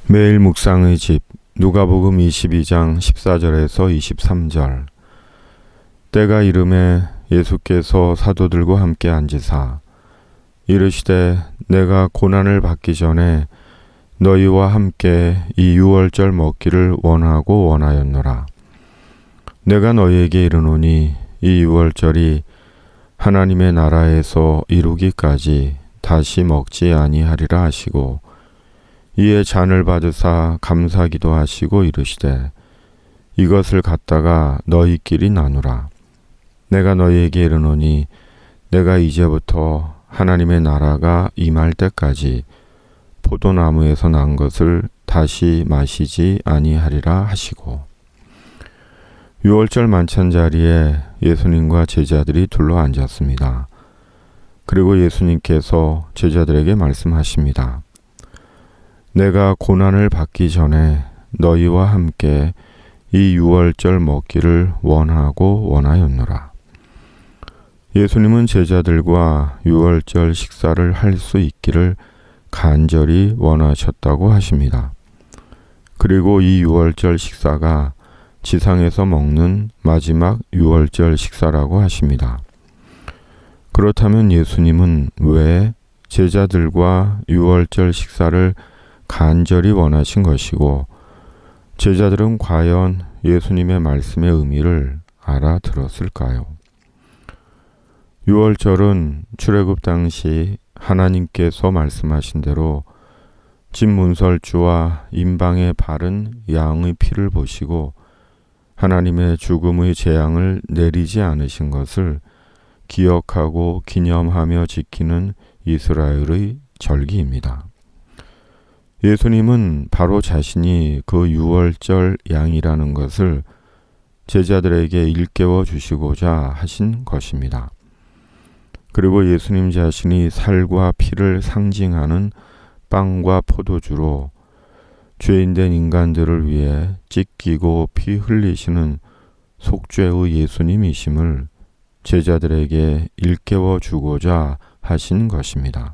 매일 묵상의 집 누가복음 22장 14절에서 23절. 때가 이름에 예수께서 사도들과 함께 앉으사 이르시되 내가 고난을 받기 전에 너희와 함께 이 유월절 먹기를 원하고 원하였노라. 내가 너희에게 이르노니 이 유월절이 하나님의 나라에서 이루기까지 다시 먹지 아니하리라 하시고 이에 잔을 받으사 감사기도 하시고 이르시되 이것을 갖다가 너희끼리 나누라. 내가 너희에게 이르노니 내가 이제부터 하나님의 나라가 임할 때까지 포도나무에서 난 것을 다시 마시지 아니하리라 하시고, 유월절 만찬 자리에 예수님과 제자들이 둘러 앉았습니다. 그리고 예수님께서 제자들에게 말씀하십니다. 내가 고난을 받기 전에 너희와 함께 이 유월절 먹기를 원하고 원하였노라. 예수님은 제자들과 유월절 식사를 할 수 있기를 간절히 원하셨다고 하십니다. 그리고 이 유월절 식사가 지상에서 먹는 마지막 유월절 식사라고 하십니다. 그렇다면 예수님은 왜 제자들과 유월절 식사를 간절히 원하신 것이고 제자들은 과연 예수님의 말씀의 의미를 알아들었을까요? 유월절은 출애굽 당시 하나님께서 말씀하신 대로 진문설주와 임방에 바른 양의 피를 보시고 하나님의 죽음의 재앙을 내리지 않으신 것을 기억하고 기념하며 지키는 이스라엘의 절기입니다. 예수님은 바로 자신이 그 유월절 양이라는 것을 제자들에게 일깨워 주시고자 하신 것입니다. 그리고 예수님 자신이 살과 피를 상징하는 빵과 포도주로 죄인된 인간들을 위해 찢기고 피 흘리시는 속죄의 예수님이심을 제자들에게 일깨워 주고자 하신 것입니다.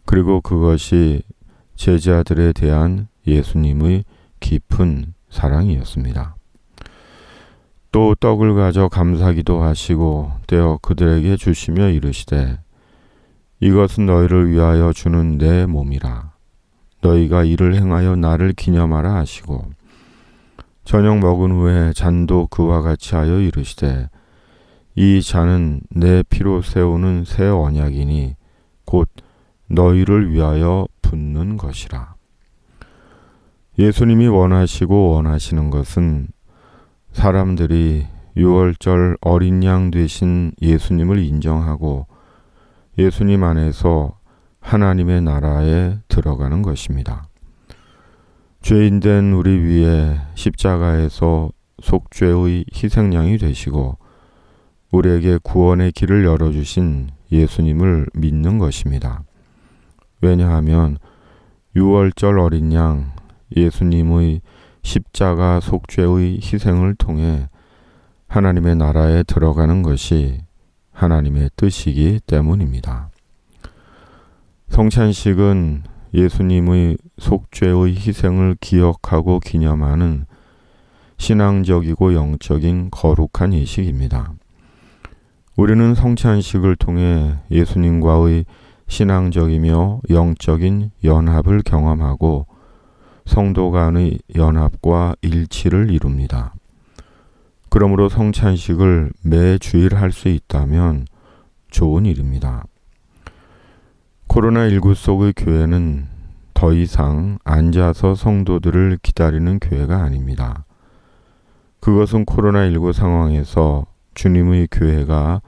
그리고 그것이 제자들에 대한 예수님의 깊은 사랑이었습니다. 또 떡을 가져 감사기도 하시고 떼어 그들에게 주시며 이르시되 이것은 너희를 위하여 주는 내 몸이라. 너희가 이를 행하여 나를 기념하라 하시고 저녁 먹은 후에 잔도 그와 같이 하여 이르시되 이 잔은 내 피로 세우는 새 언약이니 곧 너희를 위하여 붓는 것이라. 예수님이 원하시고 원하시는 것은 사람들이 유월절 어린 양 되신 예수님을 인정하고 예수님 안에서 하나님의 나라에 들어가는 것입니다. 죄인된 우리 위에 십자가에서 속죄의 희생양이 되시고 우리에게 구원의 길을 열어주신 예수님을 믿는 것입니다. 왜냐하면 유월절 어린 양 예수님의 십자가 속죄의 희생을 통해 하나님의 나라에 들어가는 것이 하나님의 뜻이기 때문입니다. 성찬식은 예수님의 속죄의 희생을 기억하고 기념하는 신앙적이고 영적인 거룩한 예식입니다. 우리는 성찬식을 통해 예수님과의 신앙적이며 영적인 연합을 경험하고 성도 간의 연합과 일치를 이룹니다. 그러므로 성찬식을 매 주일 할 수 있다면 좋은 일입니다. 코로나19 속의 교회는 더 이상 앉아서 성도들을 기다리는 교회가 아닙니다. 그것은 코로나19 상황에서 주님의 교회가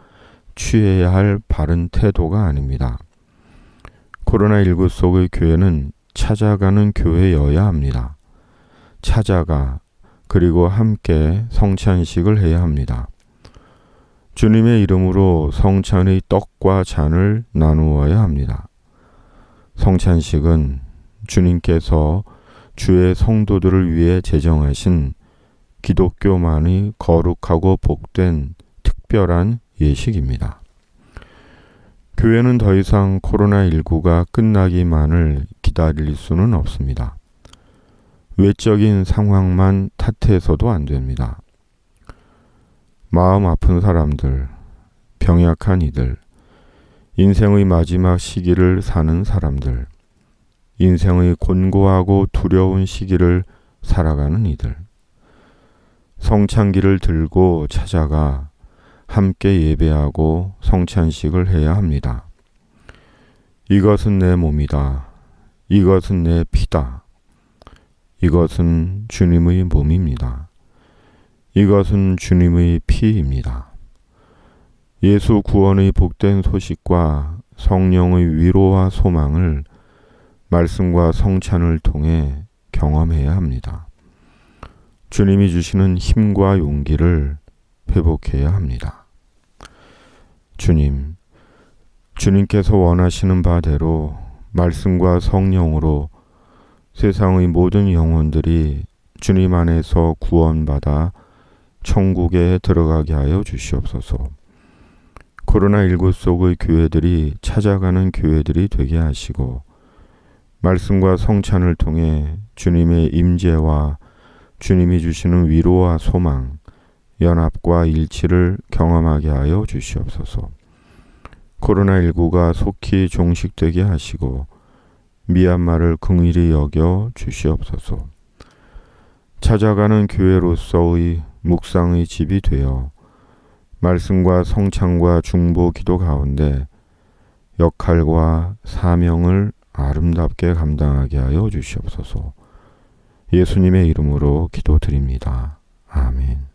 취해야 할 바른 태도가 아닙니다. 코로나19 속의 교회는 찾아가는 교회여야 합니다. 찾아가 그리고 함께 성찬식을 해야 합니다. 주님의 이름으로 성찬의 떡과 잔을 나누어야 합니다. 성찬식은 주님께서 주의 성도들을 위해 제정하신 기독교만의 거룩하고 복된 특별한 예식입니다. 교회는 더 이상 코로나19가 끝나기만을 기다릴 수는 없습니다. 외적인 상황만 탓해서도 안 됩니다. 마음 아픈 사람들, 병약한 이들, 인생의 마지막 시기를 사는 사람들, 인생의 곤고하고 두려운 시기를 살아가는 이들, 성찬기를 들고 찾아가 함께 예배하고 성찬식을 해야 합니다. 이것은 내 몸이다. 이것은 내 피다. 이것은 주님의 몸입니다. 이것은 주님의 피입니다. 예수 구원의 복된 소식과 성령의 위로와 소망을 말씀과 성찬을 통해 경험해야 합니다. 주님이 주시는 힘과 용기를 회복해야 합니다. 주님께서 원하시는 바대로 말씀과 성령으로 세상의 모든 영혼들이 주님 안에서 구원받아 천국에 들어가게 하여 주시옵소서. 코로나19 속의 교회들이 찾아가는 교회들이 되게 하시고 말씀과 성찬을 통해 주님의 임재와 주님이 주시는 위로와 소망, 연합과 일치를 경험하게 하여 주시옵소서. 코로나19가 속히 종식되게 하시고 미얀마를 긍휼히 여겨 주시옵소서. 찾아가는 교회로서의 묵상의 집이 되어 말씀과 성찬과 중보 기도 가운데 역할과 사명을 아름답게 감당하게 하여 주시옵소서. 예수님의 이름으로 기도드립니다. 아멘.